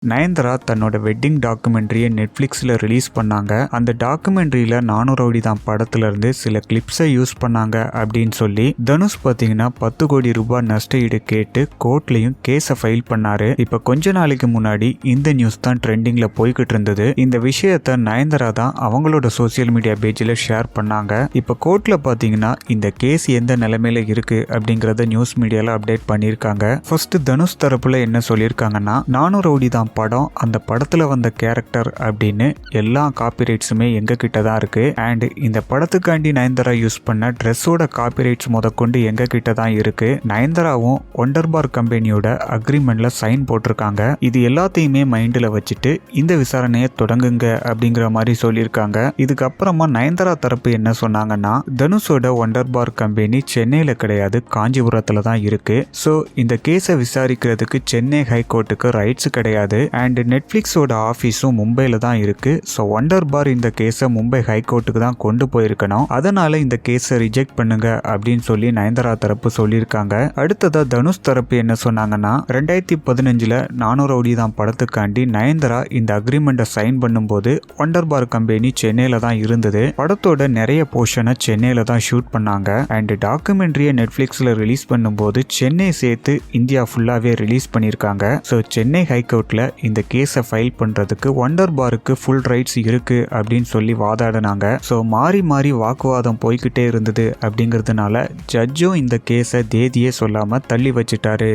நயன்தாரா தன்னோட வெட்டிங் டாக்குமெண்ட்ரியை நெட்ஃப்ளிக்ஸில் ரிலீஸ் பண்ணாங்க. அந்த டாக்குமெண்ட்ரியில் 400 ரவுடி தான் படத்துல இருந்து சில கிளிப்ஸை யூஸ் பண்ணாங்க அப்படின்னு சொல்லி தனுஷ் பார்த்தீங்கன்னா 10 கோடி ரூபாய் நஷ்ட ஈடு கேட்டு கோர்ட்லயும் கேஸை ஃபைல் பண்ணாரு. இப்ப கொஞ்ச நாளைக்கு முன்னாடி இந்த நியூஸ் தான் ட்ரெண்டிங்ல போய்கிட்டு இருந்தது. இந்த விஷயத்த நயன்தாரா தான் அவங்களோட சோசியல் மீடியா பேஜில் ஷேர் பண்ணாங்க. இப்ப கோர்ட்ல பாத்தீங்கன்னா இந்த கேஸ் எந்த நிலைமையில இருக்கு அப்படிங்கறத நியூஸ் மீடியால அப்டேட் பண்ணிருக்காங்க. ஃபர்ஸ்ட் தனுஷ் தரப்புல என்ன சொல்லியிருக்காங்கன்னா, 400 ரவுடி தான் படம், அந்த படத்துல வந்த கேரக்டர் அப்படின்னு எல்லா காப்பிரைட்ஸுமே எங்க கிட்ட தான் இருக்கு. அண்ட் இந்த படத்துக்காண்டி நயன்தாரா யூஸ் பண்ண ட்ரெஸ்ஸோட காப்பிரைட்ஸ் முதற்கொண்டு எங்க கிட்ட தான் இருக்கு. நயன்தாராவும் ஒண்டர்பார் கம்பெனியோட அக்ரிமெண்ட்ல சைன் போட்டிருக்காங்க. இது எல்லாத்தையுமே மைண்ட்ல வச்சுட்டு இந்த விசாரணையை தொடங்குங்க அப்படிங்கிற மாதிரி சொல்லியிருக்காங்க. இதுக்கப்புறமா நயன்தாரா தரப்பு என்ன சொன்னாங்கன்னா, தனுஷோட ஒண்டர்பார் கம்பெனி சென்னையில கிடையாது, காஞ்சிபுரத்துல தான் இருக்கு. ஸோ இந்த கேஸை விசாரிக்கிறதுக்கு சென்னை ஹைகோர்ட்டுக்கு ரைட்ஸ் கிடையாது. அண்ட் நெட்ஃப்ளிக்ஸோட ஆஃபீஸும் மும்பையில் தான் இருக்கு. ஸோ ஒண்டர்பார் இந்த கேஸை மும்பை ஹைகோர்ட்டுக்கு தான் கொண்டு போயிருக்கணும். அதனால இந்த கேஸை ரிஜெக்ட் பண்ணுங்க அப்படின்னு சொல்லி நயன்தாரா தரப்பு சொல்லியிருக்காங்க. அடுத்ததா தனுஷ் தரப்பு என்ன சொன்னாங்கன்னா, 2015 400 ரவுடி தான் படத்துக்காண்டி நயன்தாரா இந்த அக்ரிமெண்ட்டை சைன் பண்ணும்போது ஒண்டர்பார் கம்பெனி சென்னையில தான் இருந்தது. படத்தோட நிறைய போர்ஷனை சென்னையில தான் ஷூட் பண்ணாங்க. அண்ட் டாக்குமெண்ட்ரியை நெட்ஃப்ளிக்ஸில் ரிலீஸ் பண்ணும்போது சென்னை சேர்த்து இந்தியா ஃபுல்லாவே ரிலீஸ் பண்ணியிருக்காங்க. ஸோ சென்னை ஹைகோர்ட்ல இந்த கேஸை ஃபைல் பண்றதுக்கு ஒண்டர்பாருக்கு ஃபுல் ரைட்ஸ் இருக்கு அப்படின்னு சொல்லி வாதாடினாங்க. ஸோ மாறி மாறி வாக்குவாதம் போய்கிட்டே இருந்தது. அப்படிங்கிறதுனால ஜட்ஜும் இந்த கேஸை தேதியே சொல்லாம தள்ளி வச்சிட்டாரு.